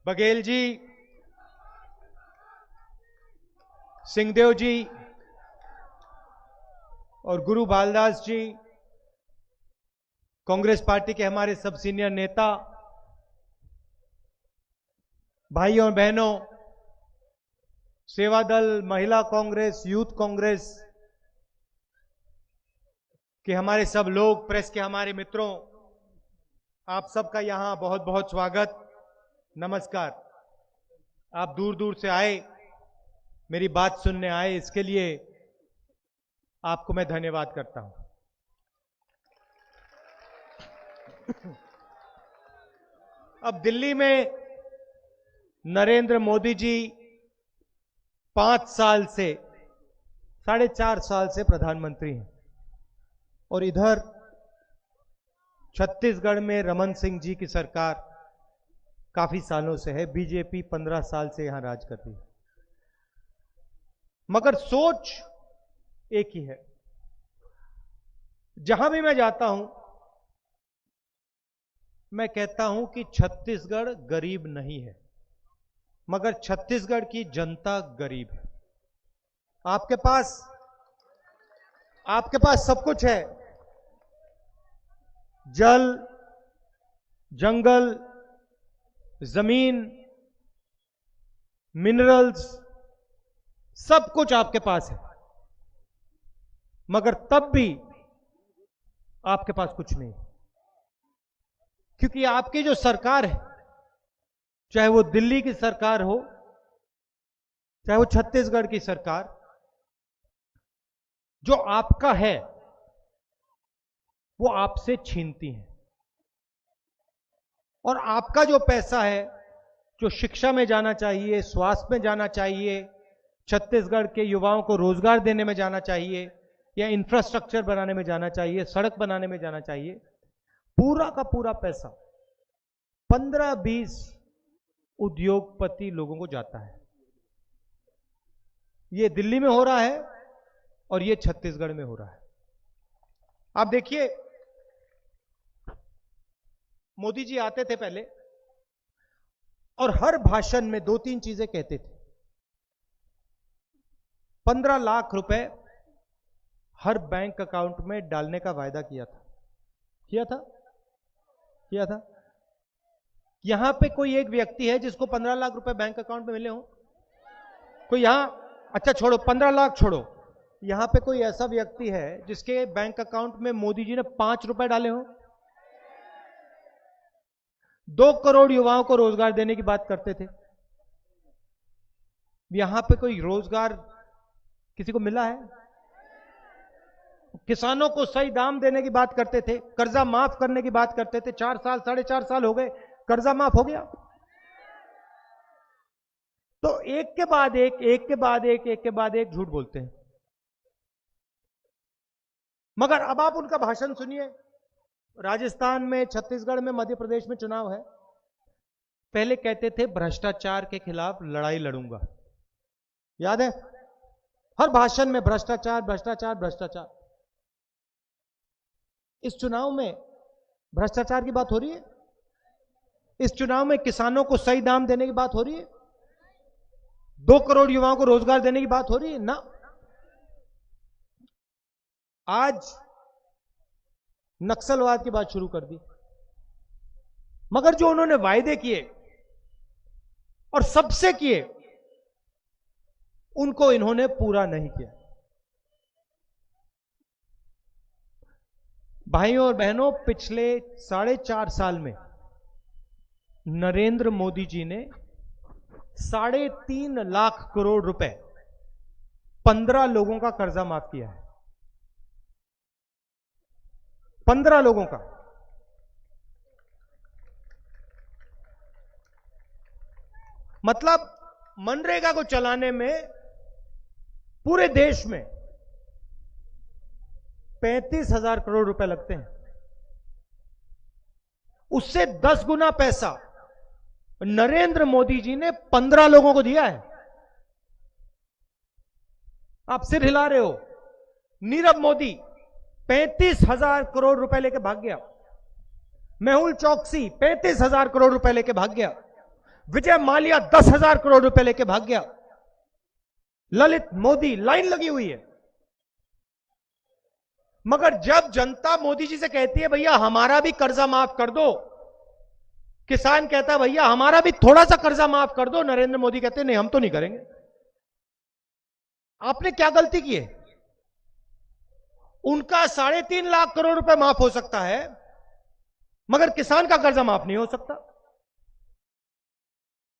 बघेल जी, सिंहदेव जी और गुरु बालदास जी, कांग्रेस पार्टी के हमारे सब सीनियर नेता, भाइयों और बहनों, सेवा दल, महिला कांग्रेस, यूथ कांग्रेस के हमारे सब लोग, प्रेस के हमारे मित्रों, आप सबका यहां बहुत बहुत स्वागत, नमस्कार। आप दूर दूर से आए, मेरी बात सुनने आए, इसके लिए आपको मैं धन्यवाद करता हूं। अब दिल्ली में नरेंद्र मोदी जी 5 साल से, 4.5 साल से प्रधानमंत्री हैं और इधर छत्तीसगढ़ में रमन सिंह जी की सरकार काफी सालों से है। बीजेपी 15 साल से यहां राज कर रही है, मगर सोच एक ही है। जहां भी मैं जाता हूं, मैं कहता हूं कि छत्तीसगढ़ गरीब नहीं है, मगर छत्तीसगढ़ की जनता गरीब है। आपके पास सब कुछ है, जल, जंगल, जमीन, मिनरल्स, सब कुछ आपके पास है, मगर तब भी आपके पास कुछ नहीं, क्योंकि आपकी जो सरकार है, चाहे वो दिल्ली की सरकार हो, चाहे वो छत्तीसगढ़ की सरकार, जो आपका है वो आपसे छीनती है। और आपका जो पैसा है, जो शिक्षा में जाना चाहिए, स्वास्थ्य में जाना चाहिए, छत्तीसगढ़ के युवाओं को रोजगार देने में जाना चाहिए, या इंफ्रास्ट्रक्चर बनाने में जाना चाहिए, सड़क बनाने में जाना चाहिए, पूरा का पूरा पैसा 15-20 उद्योगपति लोगों को जाता है। ये दिल्ली में हो रहा है और ये छत्तीसगढ़ में हो रहा है। आप देखिए, मोदी जी आते थे पहले और हर भाषण में 2-3 चीजें कहते थे। 15 लाख रुपए हर बैंक अकाउंट में डालने का वायदा किया था। यहां पे कोई एक व्यक्ति है जिसको 15 लाख रुपए बैंक अकाउंट में मिले हो? कोई यहां? अच्छा छोड़ो, 15 लाख छोड़ो, यहां पे कोई ऐसा व्यक्ति है जिसके बैंक अकाउंट में मोदी जी ने 5 रुपए डाले हो? 2 करोड़ युवाओं को रोजगार देने की बात करते थे, यहां पे कोई रोजगार किसी को मिला है? किसानों को सही दाम देने की बात करते थे, कर्जा माफ करने की बात करते थे। 4 साल, 4.5 साल हो गए, कर्जा माफ हो गया? तो एक के बाद एक झूठ बोलते हैं। मगर अब आप उनका भाषण सुनिए। राजस्थान में, छत्तीसगढ़ में, मध्य प्रदेश में चुनाव है। पहले कहते थे भ्रष्टाचार के खिलाफ लड़ाई लड़ूंगा, याद है? हर भाषण में भ्रष्टाचार, भ्रष्टाचार, भ्रष्टाचार। इस चुनाव में भ्रष्टाचार की बात हो रही है? इस चुनाव में किसानों को सही दाम देने की बात हो रही है? 2 करोड़ युवाओं को रोजगार देने की बात हो रही है? ना। आज नक्सलवाद की बात शुरू कर दी। मगर जो उन्होंने वायदे किए और सबसे किए, उनको इन्होंने पूरा नहीं किया। भाइयों और बहनों, पिछले 4.5 साल में नरेंद्र मोदी जी ने 3.5 लाख करोड़ रुपए 15 लोगों का कर्जा माफ किया है। 15 लोगों का। मतलब मनरेगा को चलाने में पूरे देश में 35,000 करोड़ रुपए लगते हैं, उससे 10 गुना पैसा नरेंद्र मोदी जी ने 15 लोगों को दिया है। आप सिर हिला रहे हो। नीरव मोदी 35,000 करोड़ रुपए लेके भाग गया। मेहुल चौकसी 35,000 करोड़ रुपए लेके भाग गया। विजय माल्या 10,000 करोड़ रुपए लेके भाग गया। ललित मोदी लाइन लगी हुई है। मगर जब जनता मोदी जी से कहती है भैया हमारा भी कर्जा माफ कर दो, किसान कहता है भैया हमारा भी थोड़ा सा कर्जा माफ कर दो, नरेंद्र मोदी कहते हैं नहीं हम तो नहीं करेंगे। आपने क्या गलती की है? उनका 3.5 लाख करोड़ रुपए माफ हो सकता है, मगर किसान का कर्जा माफ नहीं हो सकता।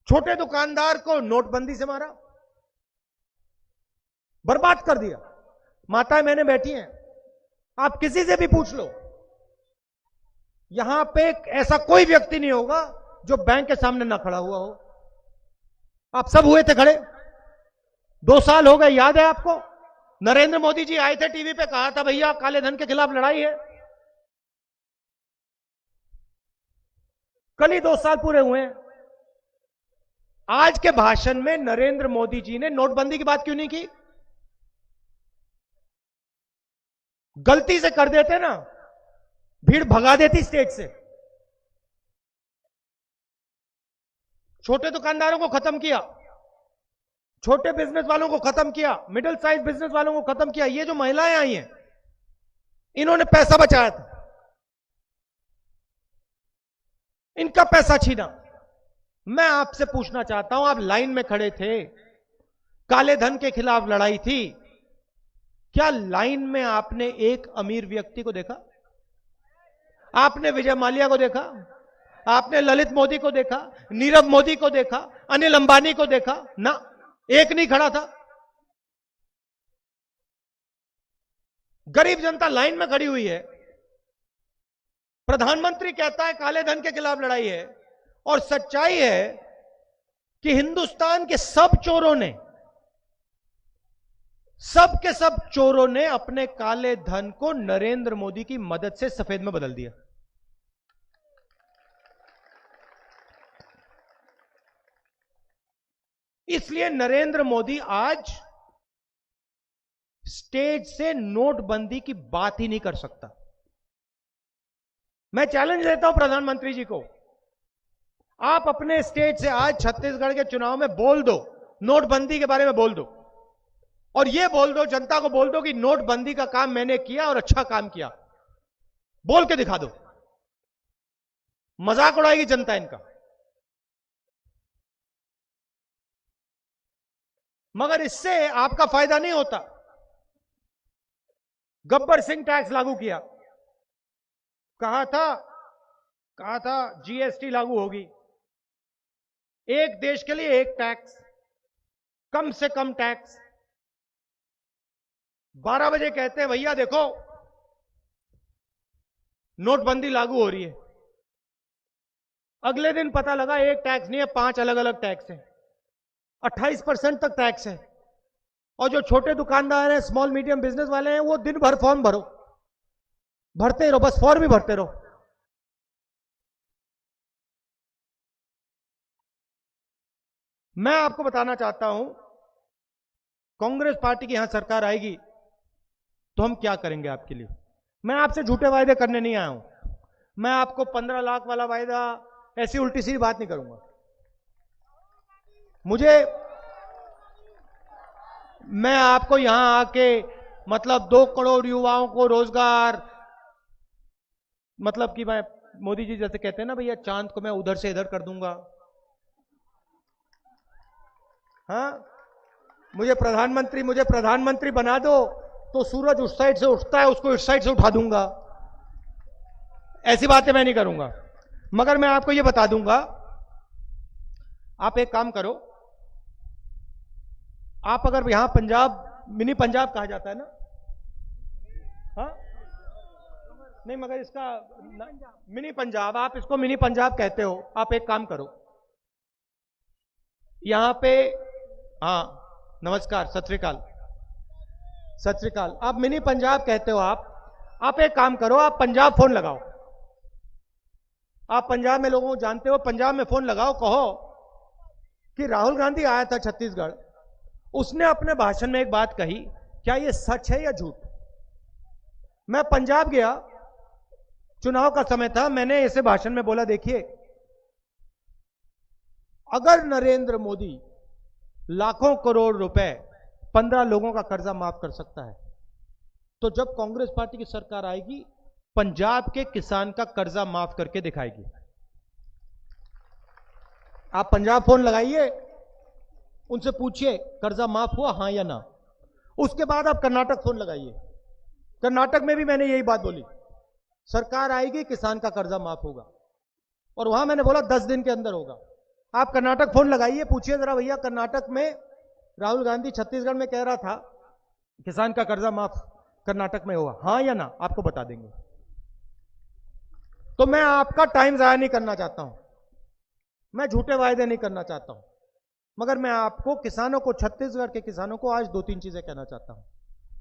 छोटे दुकानदार को नोटबंदी से मारा, बर्बाद कर दिया। माताएं मैंने बैठी हैं, आप किसी से भी पूछ लो, यहां पे ऐसा कोई व्यक्ति नहीं होगा जो बैंक के सामने ना खड़ा हुआ हो। आप सब हुए थे खड़े। 2 साल हो गए, याद है आपको? नरेंद्र मोदी जी आए थे टीवी पे, कहा था भैया काले धन के खिलाफ लड़ाई है। कल ही 2 साल पूरे हुए हैं। आज के भाषण में नरेंद्र मोदी जी ने नोटबंदी की बात क्यों नहीं की? गलती से कर देते ना, भीड़ भगा देती स्टेज से। छोटे दुकानदारों को खत्म किया, छोटे बिजनेस वालों को खत्म किया, मिडिल साइज बिजनेस वालों को खत्म किया। ये जो महिलाएं आई हैं, इन्होंने पैसा बचाया था, इनका पैसा छीना। मैं आपसे पूछना चाहता हूं, आप लाइन में खड़े थे, काले धन के खिलाफ लड़ाई थी, क्या लाइन में आपने एक अमीर व्यक्ति को देखा? आपने विजय माल्या को देखा? आपने ललित मोदी को देखा? नीरव मोदी को देखा? अनिल अंबानी को देखा? ना, एक नहीं खड़ा था। गरीब जनता लाइन में खड़ी हुई है। प्रधानमंत्री कहता है काले धन के खिलाफ लड़ाई है, और सच्चाई है कि हिंदुस्तान के सब चोरों ने, सब के सब चोरों ने अपने काले धन को नरेंद्र मोदी की मदद से सफेद में बदल दिया। इसलिए नरेंद्र मोदी आज स्टेज से नोटबंदी की बात ही नहीं कर सकता। मैं चैलेंज देता हूं प्रधानमंत्री जी को, आप अपने स्टेज से आज छत्तीसगढ़ के चुनाव में बोल दो, नोटबंदी के बारे में बोल दो, और ये बोल दो, जनता को बोल दो कि नोटबंदी का काम मैंने किया और अच्छा काम किया। बोल के दिखा दो। मजाक उड़ाएगी जनता इनका। मगर इससे आपका फायदा नहीं होता। गब्बर सिंह टैक्स लागू किया, कहा था जीएसटी लागू होगी, एक देश के लिए एक टैक्स, कम से कम टैक्स। 12 बजे कहते हैं भैया देखो नोटबंदी लागू हो रही है। अगले दिन पता लगा एक टैक्स नहीं है, 5 अलग अलग टैक्स हैं, 28% तक टैक्स है। और जो छोटे दुकानदार हैं, स्मॉल मीडियम बिजनेस वाले हैं, वो दिन भर फॉर्म भरो, भरते रहो, बस फॉर्म ही भरते रहो। मैं आपको बताना चाहता हूं, कांग्रेस पार्टी की यहां सरकार आएगी तो हम क्या करेंगे आपके लिए। मैं आपसे झूठे वायदे करने नहीं आया हूं। मैं आपको 15 लाख वाला वायदा, ऐसी उल्टी सीधी बात नहीं करूंगा। मैं आपको यहां आके मतलब 2 करोड़ युवाओं को रोजगार, मतलब कि मैं मोदी जी जैसे कहते हैं ना भैया, चांद को मैं उधर से इधर कर दूंगा। हाँ, मुझे प्रधानमंत्री बना दो तो सूरज उस साइड से उठता है, उसको इस साइड से उठा दूंगा। ऐसी बातें मैं नहीं करूंगा। मगर मैं आपको यह बता दूंगा, आप एक काम करो, आप अगर यहां पंजाब, मिनी पंजाब कहा जाता है ना, हाँ नहीं, मगर इसका मिनी पंजाब, आप इसको मिनी पंजाब कहते हो। आप एक काम करो, यहां पे, हाँ नमस्कार, सत श्री अकाल, सत श्री अकाल, आप मिनी पंजाब कहते हो। आप एक काम करो, आप पंजाब फोन लगाओ। आप पंजाब में लोगों को जानते हो, पंजाब में फोन लगाओ, कहो कि राहुल गांधी आया था छत्तीसगढ़, उसने अपने भाषण में एक बात कही, क्या यह सच है या झूठ। मैं पंजाब गया, चुनाव का समय था, मैंने ऐसे भाषण में बोला, देखिए अगर नरेंद्र मोदी लाखों करोड़ रुपए 15 लोगों का कर्जा माफ कर सकता है, तो जब कांग्रेस पार्टी की सरकार आएगी पंजाब के किसान का कर्जा माफ करके दिखाएगी। आप पंजाब फोन लगाइए, उनसे पूछिए कर्जा माफ हुआ हां या ना। उसके बाद आप कर्नाटक फोन लगाइए, कर्नाटक में भी मैंने यही बात बोली, सरकार आएगी किसान का कर्जा माफ होगा, और वहां मैंने बोला 10 दिन के अंदर होगा। आप कर्नाटक फोन लगाइए, पूछिए जरा भैया कर्नाटक में राहुल गांधी छत्तीसगढ़ में कह रहा था किसान का कर्जा माफ कर्नाटक में हुआ, हां या ना, आपको बता देंगे। तो मैं आपका टाइम जाया नहीं करना चाहता हूं, मैं झूठे वायदे नहीं करना चाहता हूं, मगर मैं आपको किसानों को, छत्तीसगढ़ के किसानों को आज 2-3 चीजें कहना चाहता हूं।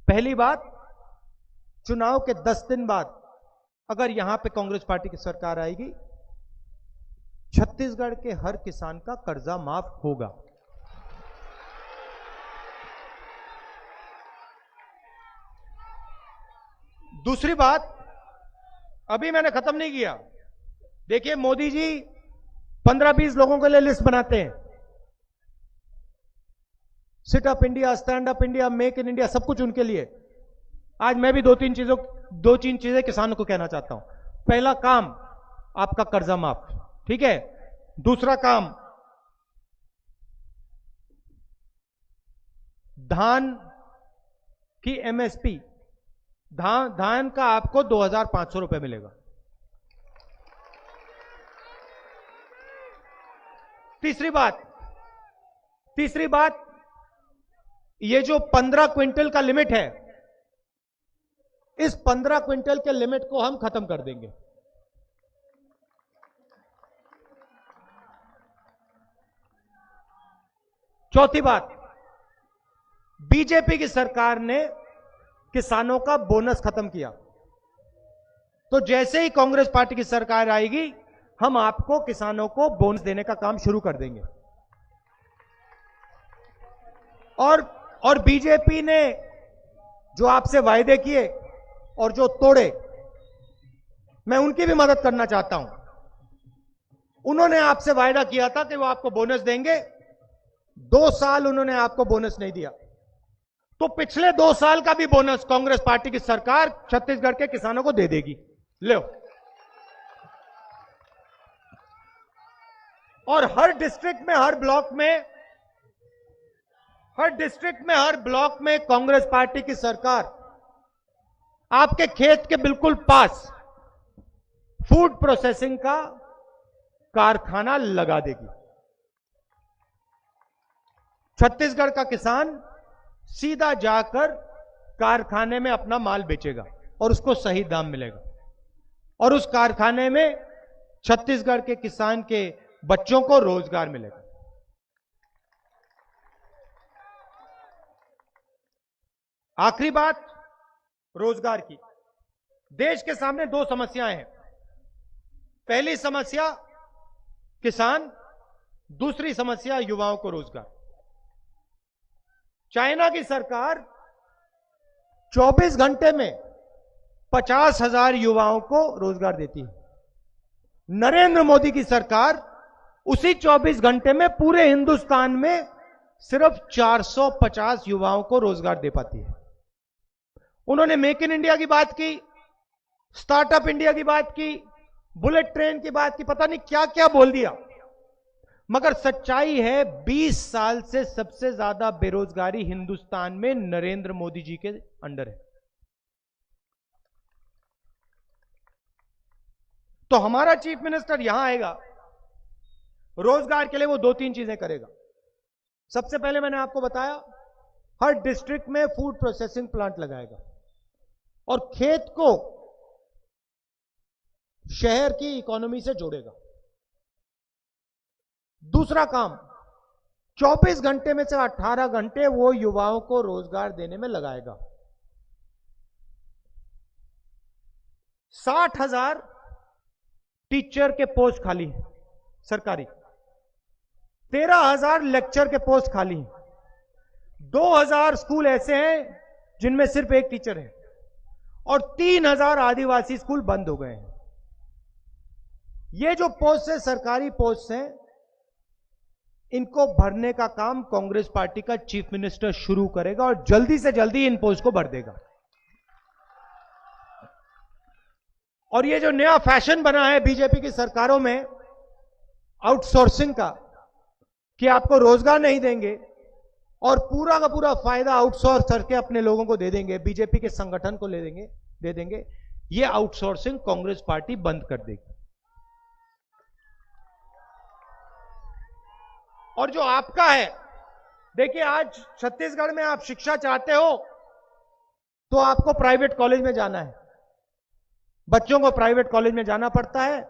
पहली बात, चुनाव के 10 दिन बाद अगर यहां पे कांग्रेस पार्टी की सरकार आएगी, छत्तीसगढ़ के हर किसान का कर्जा माफ होगा। दूसरी बात, अभी मैंने खत्म नहीं किया। देखिए मोदी जी 15-20 लोगों के लिए लिस्ट बनाते हैं, sit up India, stand up India, make in India, सब कुछ उनके लिए। आज मैं भी 2-3 चीजें किसानों को कहना चाहता हूं। पहला काम आपका कर्जा माफ, ठीक है। दूसरा काम, धान की एमएसपी, धान का आपको 2,500 रुपए मिलेगा। तीसरी बात, ये जो 15 क्विंटल का लिमिट है, इस 15 क्विंटल के लिमिट को हम खत्म कर देंगे। चौथी बात, बीजेपी की सरकार ने किसानों का बोनस खत्म किया, तो जैसे ही कांग्रेस पार्टी की सरकार आएगी हम आपको, किसानों को बोनस देने का काम शुरू कर देंगे। और बीजेपी ने जो आपसे वायदे किए और जो तोड़े, मैं उनकी भी मदद करना चाहता हूं। उन्होंने आपसे वायदा किया था कि वो आपको बोनस देंगे, 2 साल उन्होंने आपको बोनस नहीं दिया, तो पिछले 2 साल का भी बोनस कांग्रेस पार्टी की सरकार छत्तीसगढ़ के किसानों को दे देगी। लो, और हर डिस्ट्रिक्ट में, हर ब्लॉक में कांग्रेस पार्टी की सरकार आपके खेत के बिल्कुल पास फूड प्रोसेसिंग का कारखाना लगा देगी। छत्तीसगढ़ का किसान सीधा जाकर कारखाने में अपना माल बेचेगा और उसको सही दाम मिलेगा, और उस कारखाने में छत्तीसगढ़ के किसान के बच्चों को रोजगार मिलेगा। आखिरी बात रोजगार की। देश के सामने 2 समस्याएं हैं। पहली समस्या किसान, दूसरी समस्या युवाओं को रोजगार। चाइना की सरकार 24 घंटे में 50,000 युवाओं को रोजगार देती है। नरेंद्र मोदी की सरकार उसी 24 घंटे में पूरे हिंदुस्तान में सिर्फ 450 युवाओं को रोजगार दे पाती है। उन्होंने मेक इन इंडिया की बात की, स्टार्टअप इंडिया की बात की, बुलेट ट्रेन की बात की, पता नहीं क्या क्या बोल दिया, मगर सच्चाई है 20 साल से सबसे ज्यादा बेरोजगारी हिंदुस्तान में नरेंद्र मोदी जी के अंडर है। तो हमारा चीफ मिनिस्टर यहां आएगा, रोजगार के लिए वो 2-3 चीजें करेगा। सबसे पहले मैंने आपको बताया, हर डिस्ट्रिक्ट में फूड प्रोसेसिंग प्लांट लगाएगा और खेत को शहर की इकोनॉमी से जोड़ेगा। दूसरा काम, 24 घंटे में से 18 घंटे वो युवाओं को रोजगार देने में लगाएगा। 60,000 टीचर के पोस्ट खाली हैं सरकारी, 13,000 लेक्चर के पोस्ट खाली हैं, 2,000 स्कूल ऐसे हैं जिनमें सिर्फ एक टीचर है, और 3,000 आदिवासी स्कूल बंद हो गए हैं। ये जो पोस्ट है, सरकारी पोस्ट हैं, इनको भरने का काम कांग्रेस पार्टी का चीफ मिनिस्टर शुरू करेगा और जल्दी से जल्दी इन पोस्ट को भर देगा। और ये जो नया फैशन बना है बीजेपी की सरकारों में आउटसोर्सिंग का, कि आपको रोजगार नहीं देंगे और पूरा का पूरा फायदा आउटसोर्स करके अपने लोगों को दे देंगे, बीजेपी के संगठन को दे देंगे, ये आउटसोर्सिंग कांग्रेस पार्टी बंद कर देगी। और जो आपका है, देखिए आज छत्तीसगढ़ में आप शिक्षा चाहते हो तो आपको प्राइवेट कॉलेज में जाना है, बच्चों को प्राइवेट कॉलेज में जाना पड़ता है,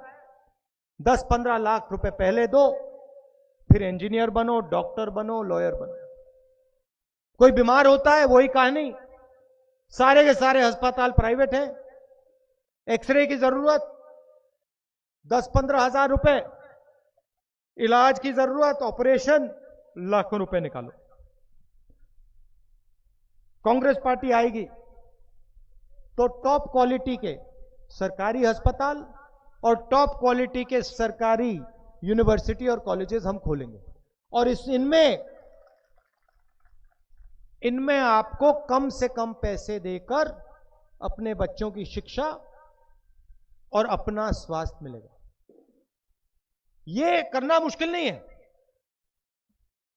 10-15 लाख रुपए पहले दो, फिर इंजीनियर बनो, डॉक्टर बनो, लॉयर बनो। कोई बीमार होता है वही कहानी, सारे के सारे अस्पताल प्राइवेट हैं, एक्सरे की जरूरत 10-15 हजार रुपए, इलाज की जरूरत, ऑपरेशन लाखों रुपए निकालो। कांग्रेस पार्टी आएगी तो टॉप क्वालिटी के सरकारी अस्पताल और टॉप क्वालिटी के सरकारी यूनिवर्सिटी और कॉलेजेस हम खोलेंगे, और इनमें आपको कम से कम पैसे देकर अपने बच्चों की शिक्षा और अपना स्वास्थ्य मिलेगा। यह करना मुश्किल नहीं है,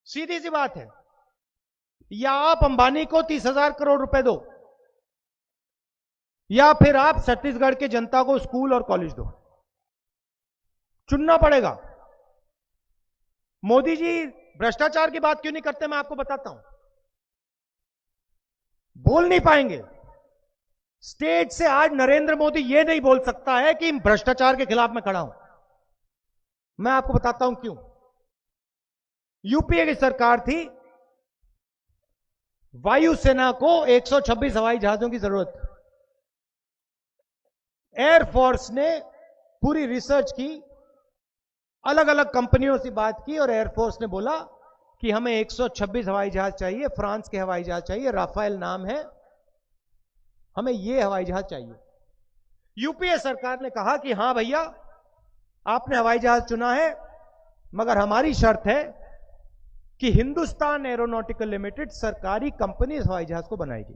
सीधी सी बात है। या आप अंबानी को 30,000 करोड़ रुपए दो, या फिर आप छत्तीसगढ़ के जनता को स्कूल और कॉलेज दो, चुनना पड़ेगा। मोदी जी भ्रष्टाचार की बात क्यों नहीं करते, मैं आपको बताता हूं। बोल नहीं पाएंगे स्टेज से। आज नरेंद्र मोदी यह नहीं बोल सकता है कि भ्रष्टाचार के खिलाफ मैं खड़ा हूं। मैं आपको बताता हूं क्यों। यूपीए की सरकार थी, वायुसेना को 126 हवाई जहाजों की जरूरत थी। एयरफोर्स ने पूरी रिसर्च की, अलग अलग कंपनियों से बात की, और एयरफोर्स ने बोला कि हमें 126 हवाई जहाज चाहिए, फ्रांस के हवाई जहाज चाहिए, राफेल नाम है, हमें ये हवाई जहाज चाहिए। यूपीए सरकार ने कहा कि हां भैया, आपने हवाई जहाज चुना है, मगर हमारी शर्त है कि हिंदुस्तान एरोनॉटिकल लिमिटेड सरकारी कंपनी इस हवाई जहाज को बनाएगी।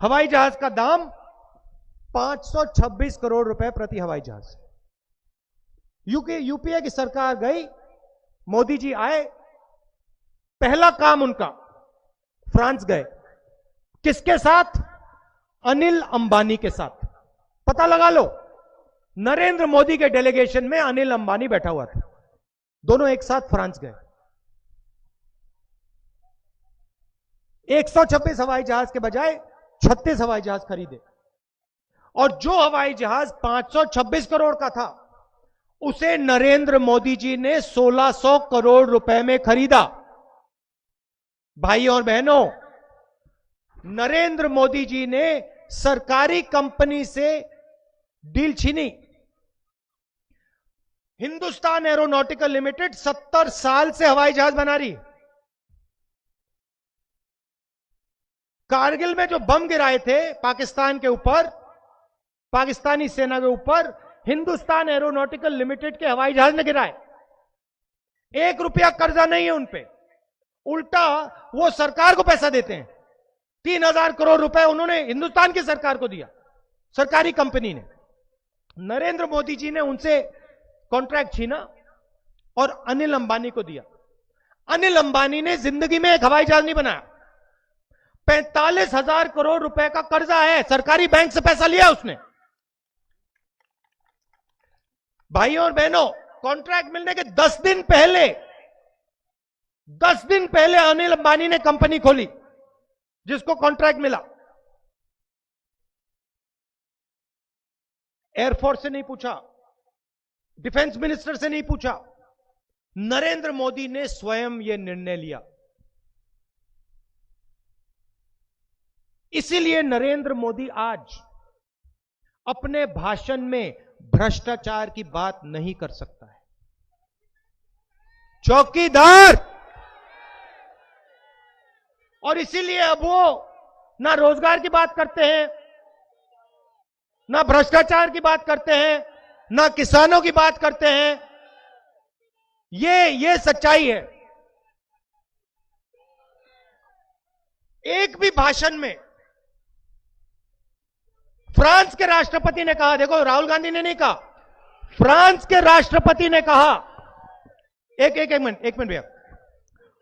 हवाई जहाज का दाम 526 करोड़ रुपए प्रति हवाई जहाज। यूपीए की सरकार गई, मोदी जी आए, पहला काम उनका फ्रांस गए। किसके साथ? अनिल अंबानी के साथ। पता लगा लो, नरेंद्र मोदी के डेलीगेशन में अनिल अंबानी बैठा हुआ था। दोनों एक साथ फ्रांस गए। 126 हवाई जहाज के बजाय 36 हवाई जहाज खरीदे, और जो हवाई जहाज 526 करोड़ का था उसे नरेंद्र मोदी जी ने 1600 करोड़ रुपए में खरीदा। भाई और बहनों, नरेंद्र मोदी जी ने सरकारी कंपनी से डील छीनी। हिंदुस्तान एरोनॉटिकल लिमिटेड 70 साल से हवाई जहाज बना रही है। कारगिल में जो बम गिराए थे पाकिस्तान के ऊपर, पाकिस्तानी सेना के ऊपर, हिंदुस्तान एरोनॉटिकल लिमिटेड के हवाई जहाज ने गिराए। 1 रुपया कर्जा नहीं है उन पे, उल्टा वो सरकार को पैसा देते हैं। 3000 करोड़ रुपए उन्होंने हिंदुस्तान की सरकार को दिया, सरकारी कंपनी ने। नरेंद्र मोदी जी ने उनसे कॉन्ट्रैक्ट छीना और अनिल अंबानी को दिया। अनिल अंबानी ने जिंदगी में एक हवाई जहाज नहीं बनाया। 45,000 करोड़ रुपए का कर्जा है, सरकारी बैंक से पैसा लिया उसने। भाइयों और बहनों, कॉन्ट्रैक्ट मिलने के 10 दिन पहले अनिल अंबानी ने कंपनी खोली जिसको कॉन्ट्रैक्ट मिला। एयरफोर्स से नहीं पूछा, डिफेंस मिनिस्टर से नहीं पूछा, नरेंद्र मोदी ने स्वयं यह निर्णय लिया। इसीलिए नरेंद्र मोदी आज अपने भाषण में भ्रष्टाचार की बात नहीं कर सकता है। चौकीदार। और इसीलिए अब वो ना रोजगार की बात करते हैं, ना भ्रष्टाचार की बात करते हैं, ना किसानों की बात करते हैं, ये सच्चाई है। एक भी भाषण में फ्रांस के राष्ट्रपति ने कहा, देखो राहुल गांधी ने नहीं कहा, फ्रांस के राष्ट्रपति ने कहा, एक मिनट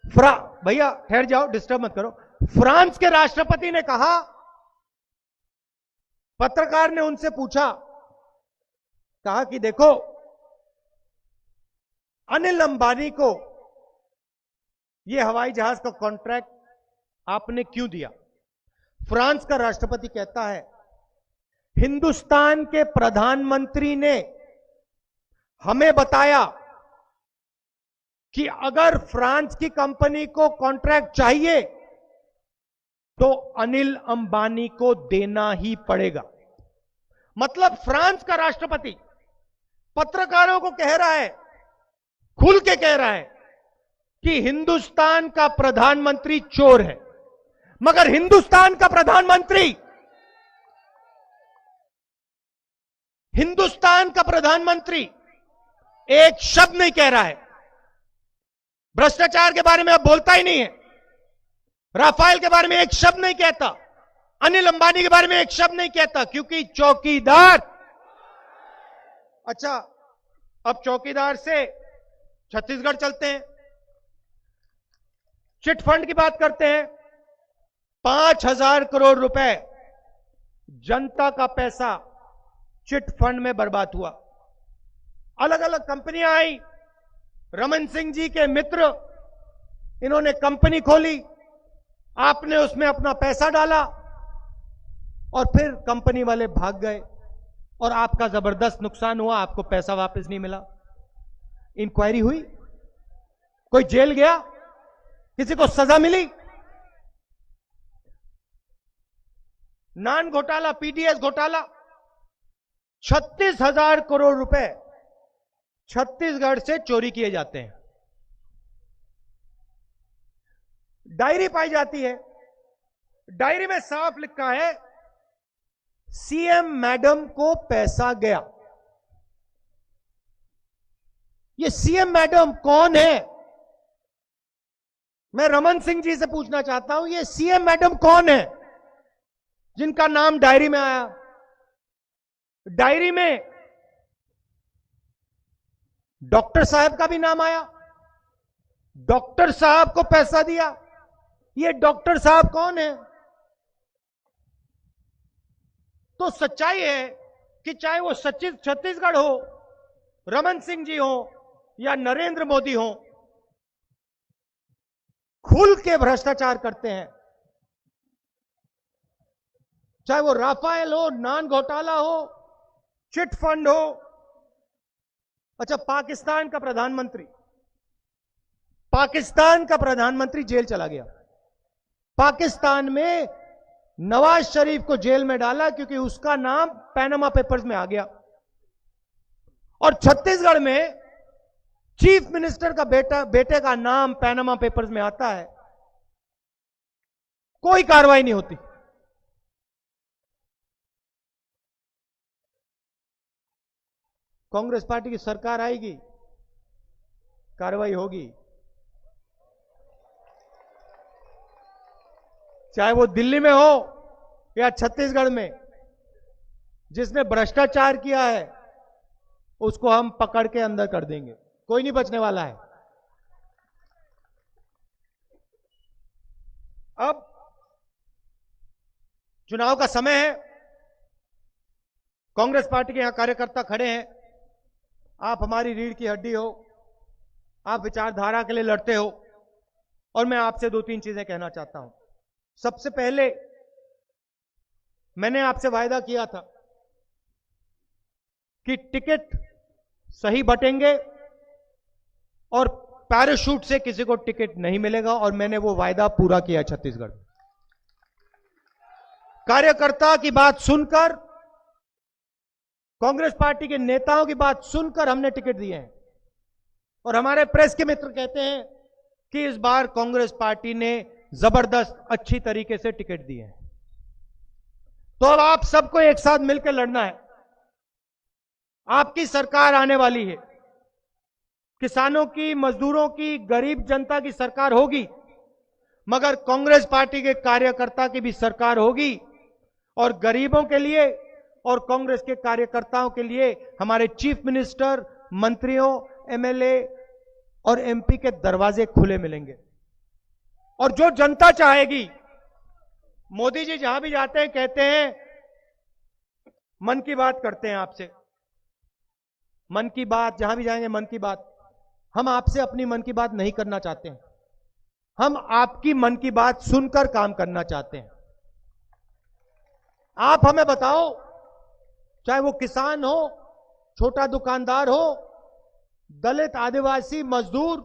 भैया, भैया ठहर जाओ, डिस्टर्ब मत करो। फ्रांस के राष्ट्रपति ने कहा, पत्रकार ने उनसे पूछा, कहा कि देखो अनिल अंबानी को यह हवाई जहाज का कॉन्ट्रैक्ट आपने क्यों दिया? फ्रांस का राष्ट्रपति कहता है, हिंदुस्तान के प्रधानमंत्री ने हमें बताया कि अगर फ्रांस की कंपनी को कॉन्ट्रैक्ट चाहिए तो अनिल अंबानी को देना ही पड़ेगा। मतलब फ्रांस का राष्ट्रपति पत्रकारों को कह रहा है, खुल के कह रहा है कि हिंदुस्तान का प्रधानमंत्री चोर है, मगर हिंदुस्तान का प्रधानमंत्री एक शब्द नहीं कह रहा है। भ्रष्टाचार के बारे में अब बोलता ही नहीं है, राफेल के बारे में एक शब्द नहीं कहता, अनिल अंबानी के बारे में एक शब्द नहीं कहता, क्योंकि चौकीदार। अच्छा, अब चौकीदार से छत्तीसगढ़ चलते हैं, चिट फंड की बात करते हैं। 5,000 करोड़ रुपए जनता का पैसा चिट फंड में बर्बाद हुआ। अलग अलग कंपनियां आई, रमन सिंह जी के मित्र, इन्होंने कंपनी खोली, आपने उसमें अपना पैसा डाला और फिर कंपनी वाले भाग गए और आपका जबरदस्त नुकसान हुआ, आपको पैसा वापस नहीं मिला। इंक्वायरी हुई, कोई जेल गया, किसी को सजा मिली? नान घोटाला, पीडीएस घोटाला, 36,000 करोड़ रुपए छत्तीसगढ़ से चोरी किए जाते हैं। डायरी पाई जाती है, डायरी में साफ लिखा है, सीएम मैडम को पैसा गया। ये सीएम मैडम कौन है? मैं रमन सिंह जी से पूछना चाहता हूं, ये सीएम मैडम कौन है जिनका नाम डायरी में आया? डायरी में डॉक्टर साहब का भी नाम आया, डॉक्टर साहब को पैसा दिया। ये डॉक्टर साहब कौन है? तो सच्चाई है कि चाहे वो छत्तीसगढ़ हो, रमन सिंह जी हो या नरेंद्र मोदी हो, खुल के भ्रष्टाचार करते हैं। चाहे वो राफेल हो, नान घोटाला हो, चिट फंड हो। अच्छा, पाकिस्तान का प्रधानमंत्री जेल चला गया। पाकिस्तान में नवाज शरीफ को जेल में डाला क्योंकि उसका नाम पैनामा पेपर्स में आ गया। और छत्तीसगढ़ में चीफ मिनिस्टर का बेटे का नाम पैनामा पेपर्स में आता है, कोई कार्रवाई नहीं होती। कांग्रेस पार्टी की सरकार आएगी, कार्रवाई होगी। चाहे वो दिल्ली में हो या छत्तीसगढ़ में, जिसने भ्रष्टाचार किया है उसको हम पकड़ के अंदर कर देंगे, कोई नहीं बचने वाला है। अब चुनाव का समय है, कांग्रेस पार्टी के यहां कार्यकर्ता खड़े हैं। आप हमारी रीढ़ की हड्डी हो, आप विचारधारा के लिए लड़ते हो, और मैं आपसे 2-3 चीजें कहना चाहता हूं। सबसे पहले, मैंने आपसे वायदा किया था कि टिकट सही बटेंगे और पैराशूट से किसी को टिकट नहीं मिलेगा, और मैंने वो वायदा पूरा किया। छत्तीसगढ़ कार्यकर्ता की बात सुनकर, कांग्रेस पार्टी के नेताओं की बात सुनकर हमने टिकट दिए हैं। और हमारे प्रेस के मित्र कहते हैं कि इस बार कांग्रेस पार्टी ने जबरदस्त अच्छी तरीके से टिकट दिए हैं। तो अब आप सबको एक साथ मिलकर लड़ना है। आपकी सरकार आने वाली है, किसानों की, मजदूरों की, गरीब जनता की सरकार होगी, मगर कांग्रेस पार्टी के कार्यकर्ता की भी सरकार होगी। और गरीबों के लिए और कांग्रेस के कार्यकर्ताओं के लिए हमारे चीफ मिनिस्टर, मंत्रियों, एमएलए और एमपी के दरवाजे खुले मिलेंगे। और जो जनता चाहेगी, मोदी जी जहां भी जाते हैं कहते हैं मन की बात करते हैं आपसे, मन की बात, जहां भी जाएंगे मन की बात। हम आपसे अपनी मन की बात नहीं करना चाहते हैं, हम आपकी मन की बात सुनकर काम करना चाहते हैं। आप हमें बताओ, चाहे वो किसान हो, छोटा दुकानदार हो, दलित, आदिवासी, मजदूर,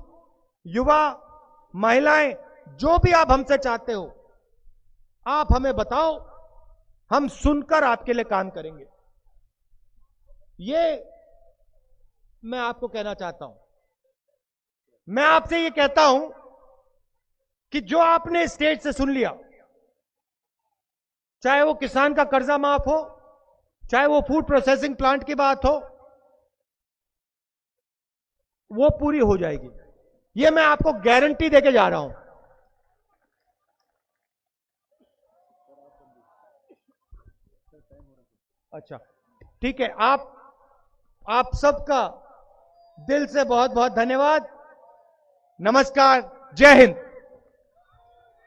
युवा, महिलाएं, जो भी आप हमसे चाहते हो, आप हमें बताओ, हम सुनकर आपके लिए काम करेंगे। ये मैं आपको कहना चाहता हूं। मैं आपसे ये कहता हूं कि जो आपने स्टेज से सुन लिया, चाहे वो किसान का कर्जा माफ हो, चाहे वो फूड प्रोसेसिंग प्लांट की बात हो, वो पूरी हो जाएगी। ये मैं आपको गारंटी देके जा रहा हूं। अच्छा, ठीक है। आप सबका दिल से बहुत बहुत धन्यवाद। नमस्कार, जय हिंद।